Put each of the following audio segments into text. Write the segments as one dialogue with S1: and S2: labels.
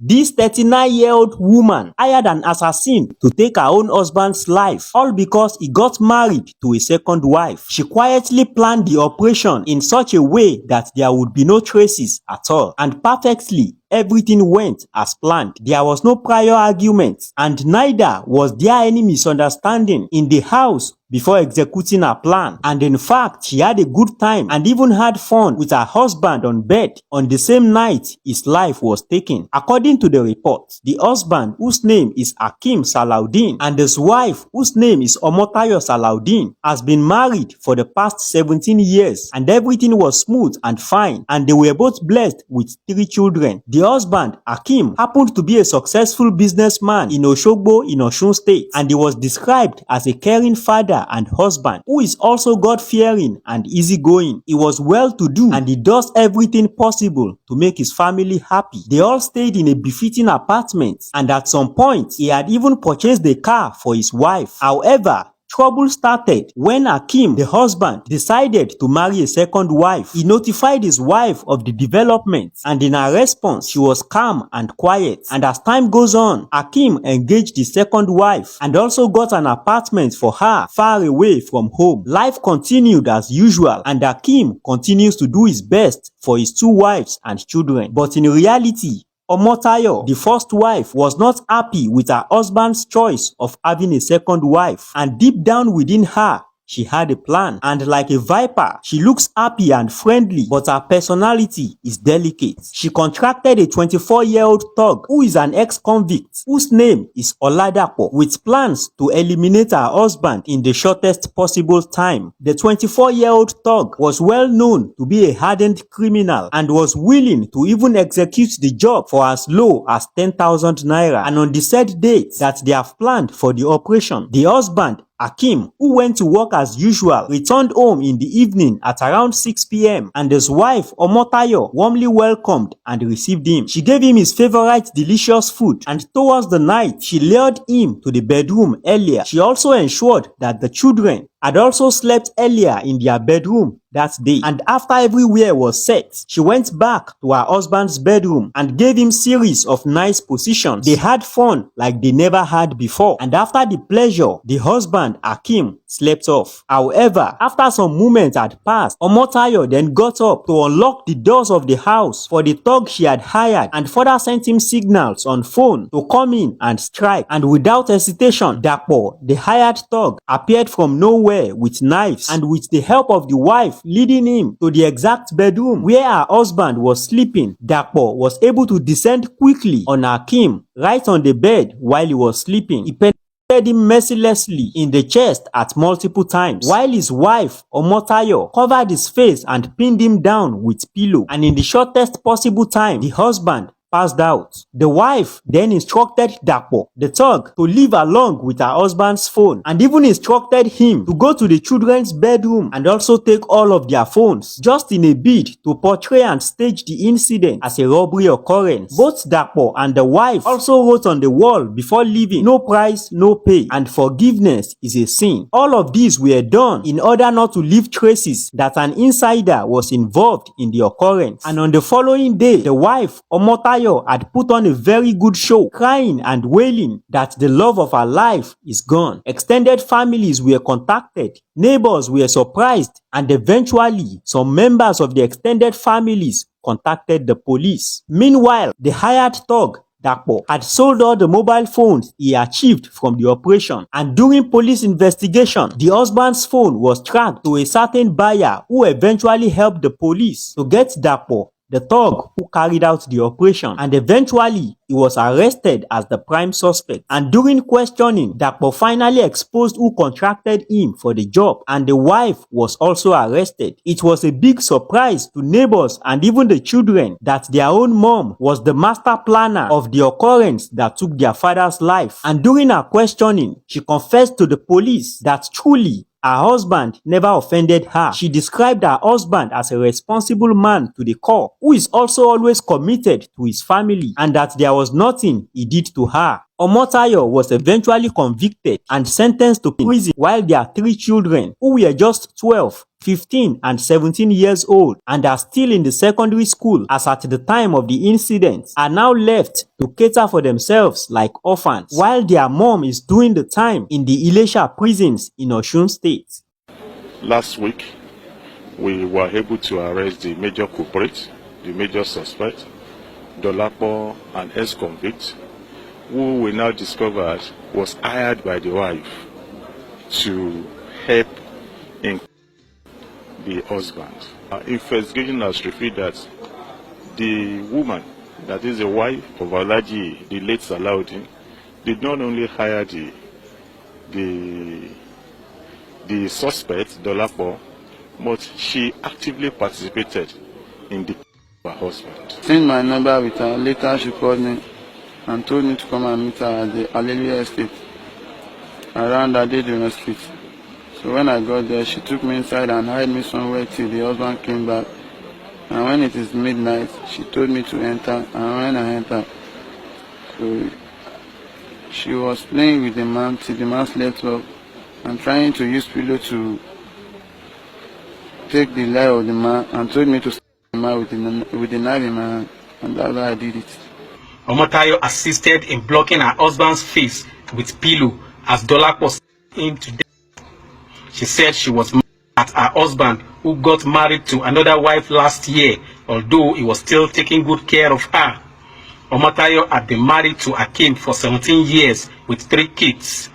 S1: This 39-year-old woman hired an assassin to take her own husband's life, all because he got married to a second wife. She quietly planned the operation in such a way that there would be no traces at all, and perfectly everything went as planned. There was no prior argument, and neither was there any misunderstanding in the house before executing her plan. And in fact, she had a good time and even had fun with her husband on bed on the same night his life was taken. According to the report, the husband, whose name is Hakeem Salaudeen, and his wife, whose name is Omotayo Salaudeen, has been married for the past 17 years, and everything was smooth and fine, and they were both blessed with 3 children. The husband, Hakeem, happened to be a successful businessman in Oshogbo in Osun State, and he was described as a caring father and husband who is also God-fearing and easygoing. He was well-to-do, and he does everything possible to make his family happy. They all stayed in a befitting apartment, and at some point, he had even purchased a car for his wife. However, trouble started when Hakeem, the husband, decided to marry a second wife. He notified his wife of the development, and in her response, she was calm and quiet. And as time goes on, Hakeem engaged the second wife and also got an apartment for her far away from home. Life continued as usual, and Hakeem continues to do his best for his 2 wives and children. But in reality, Omotayo, the first wife, was not happy with her husband's choice of having a second wife, and deep down within her, she had a plan. And like a viper, she looks happy and friendly, but her personality is delicate. She contracted a 24-year-old thug who is an ex-convict, whose name is Oladapo, with plans to eliminate her husband in the shortest possible time. The 24-year-old thug was well known to be a hardened criminal and was willing to even execute the job for as low as 10,000 naira. And on the said date that they have planned for the operation, the husband, Hakeem, who went to work as usual, returned home in the evening at around 6 p.m. and his wife, Omotayo, warmly welcomed and received him. She gave him his favorite delicious food, and towards the night, she lured him to the bedroom earlier. She also ensured that the children had also slept earlier in their bedroom that day. And after everywhere was set, she went back to her husband's bedroom and gave him series of nice positions. They had fun like they never had before. And after the pleasure, the husband, Hakeem, slept off. However, after some moments had passed, Omotayo then got up to unlock the doors of the house for the thug she had hired, and further sent him signals on phone to come in and strike. And without hesitation, Dapo, the hired thug, appeared from nowhere with knives, and with the help of the wife leading him to the exact bedroom where her husband was sleeping, Dapo was able to descend quickly on Hakeem right on the bed while he was sleeping. He penetrated him mercilessly in the chest at multiple times, while his wife, Omotayo, covered his face and pinned him down with pillow. And in the shortest possible time, the husband passed out. The wife then instructed Dapo, the thug, to leave along with her husband's phone, and even instructed him to go to the children's bedroom and also take all of their phones, just in a bid to portray and stage the incident as a robbery occurrence. Both Dapo and the wife also wrote on the wall before leaving, "No price, no pay, and forgiveness is a sin." All of these were done in order not to leave traces that an insider was involved in the occurrence. And on the following day, the wife, Omotayo, had put on a very good show, crying and wailing that the love of her life is gone. Extended families were contacted, neighbors were surprised, and eventually some members of the extended families contacted the police. Meanwhile, the hired thug, Dapo, had sold all the mobile phones he achieved from the operation, and during police investigation, the husband's phone was tracked to a certain buyer who eventually helped the police to get Dapo, the thug who carried out the operation, and eventually he was arrested as the prime suspect. And during questioning, Dapo finally exposed who contracted him for the job, and the wife was also arrested. It was a big surprise to neighbors and even the children that their own mom was the master planner of the occurrence that took their father's life. And during her questioning, she confessed to the police that truly her husband never offended her. She described her husband as a responsible man to the core, who is also always committed to his family, and that there was nothing he did to her. Omotayo was eventually convicted and sentenced to prison while their 3 children, who were just 12, 15 and 17 years old and are still in the secondary school as at the time of the incident, are now left to cater for themselves like orphans, while their mom is doing the time in the Ilesha prisons in Osun State.
S2: Last week, we were able to arrest the major culprit, the major suspect, Dolapo, an ex-convict, who we now discovered was hired by the wife to help in the husband. Investigation has revealed that the woman, that is the wife of Alaji, the late Salaudin, did not only hire the suspect, Dolapo, but she actively participated in the her husband.
S3: Sent my number with her. Later she called me and told me to come and meet her at the Alleluia Estate around Adeduna Street. So when I got there, she took me inside and hid me somewhere till the husband came back. And when it is midnight, she told me to enter, and when I entered, so she was playing with the man till the man slept off and trying to use pillow to take the life of the man, and told me to stab the man with the knife in my hand, and that's why I did it.
S4: Omotayo assisted in blocking her husband's face with pillow as Dolapo stabbed him to death. She said she was mad at her husband, who got married to another wife last year, although he was still taking good care of her. Omotayo had been married to Akim for 17 years with 3 kids.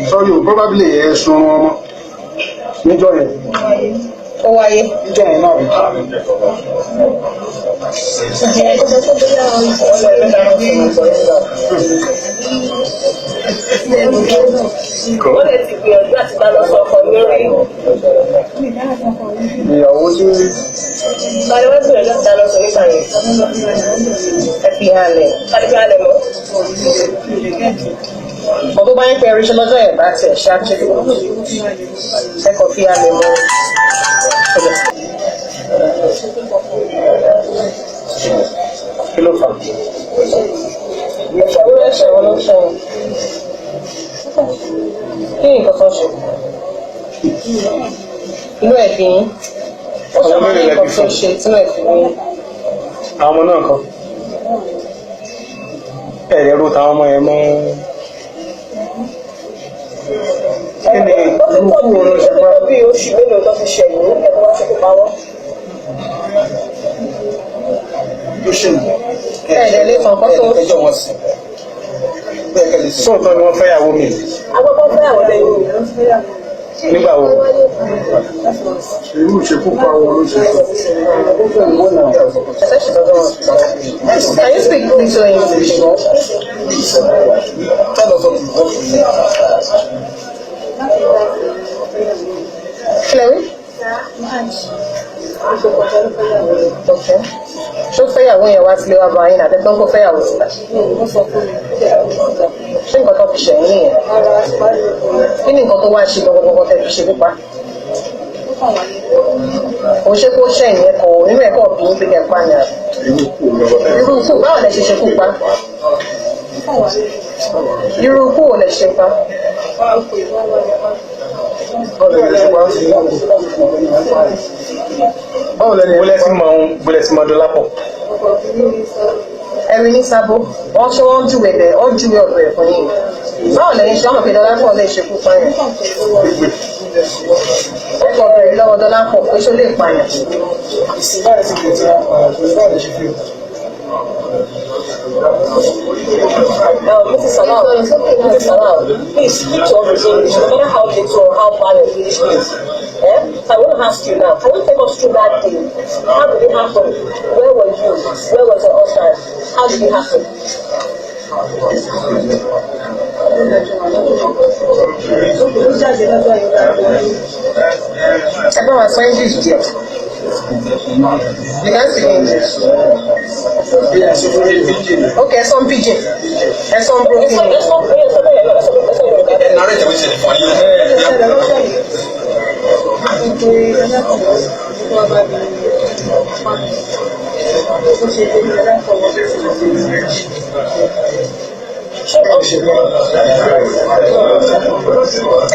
S5: So you probably strong enjoy it. Oh, I enjoy Although my parents are not there, that's it. Actually, second fear level. Hello, fam. Can you speak little English? Chloe? Okay. Ṣó fẹ́yàwó yẹn wá sílé wá bá yín àti tó ń kó fẹ́yàwó síta? Ṣé nǹkan tó fi ṣẹ̀yìn nìyẹn? Kí ni nǹkan tó wá ṣe gbọ́gbọ́gbọ́ tẹ́ fi ṣe pípa? Òun ṣe kó ṣẹ̀yìn yẹn kò nínú ẹ̀kọ́ bí ń gbé pa ni àbí? Irú ikú báwo lẹ ṣe ṣe kú pa? Irú ikú ò lẹ ṣe pa?
S6: Báwo lẹ́nu wọlé sí máa ń gbélé sí máa dọ́là pọ̀?
S5: Ẹ̀rí ní sábó, wọ́n ṣe wọ́n júwe bẹ̀, wọ́n júwe ọ̀dọ̀ ẹ̀ fún yín. Báwo lẹ́yìn ṣe wọ́n pè dọ́là pọ̀ lè ṣe kú pààyàn? Ó kọ̀ bẹ̀rẹ̀ lọ́wọ́ dọ́là pọ̀ pé ṣó lè pààyàn. Mrs. Salah, please speak to us in English, no matter how little or how bad your English is. So I want to ask you now, can you take us through that day? How did it happen? Where were you? Where was your husband? How did it happen? I don't want to English yet. You can speak English. Okay, some pidgin. And some broken.
S6: Narrate with it for you.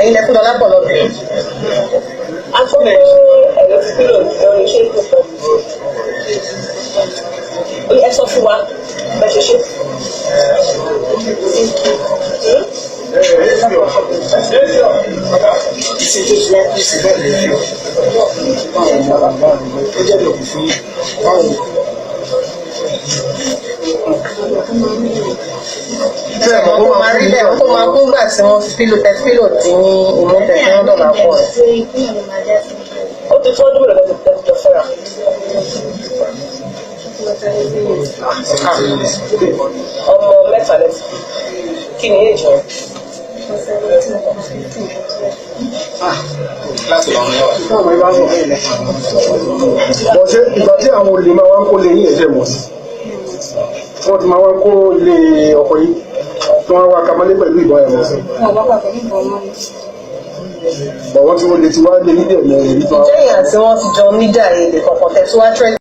S5: Ẹ̀yin lẹ fún Dọlápọ̀ lọ́bẹ̀. A tún pé ẹ̀rọ fílò lórí iṣẹ́ ìpòpọ̀. Ẹ sọ fún wa bẹ́ẹ̀ ṣe ṣe. Wọ́n máa rí bẹ́ẹ̀ wọ́n tó máa kún gbà tí wọ́n fílò dín ní ìmú tẹ̀ tí wọ́n dọ̀là pọ̀ ẹ̀. Ó ti tún ọdún mélòó lẹ́tọ̀ jọ fẹ́ra. Ọmọ mẹ́ta lẹ́tọ̀. Kí ni èjì wọn?
S6: Bọ̀ ṣé ìgbà tí àwọn olè máa wá ń kó lé yín ẹ̀jẹ̀ mọ̀ sí wọ́n ti máa wá ń kó ilé ọkọ̀ yìí tí wọ́n wá kamalé pẹ̀lú ìbọn ẹ̀mọ́ sí. Bọ̀ wọ́n tí wọ́n lè ti wá lé nídìí ẹ̀mọ́ ẹ̀rí tó wá.
S5: Ìjẹ́yìn àti wọ́n ti jọ níjà èdè kọ̀ọ̀kan tẹ̀síwájú.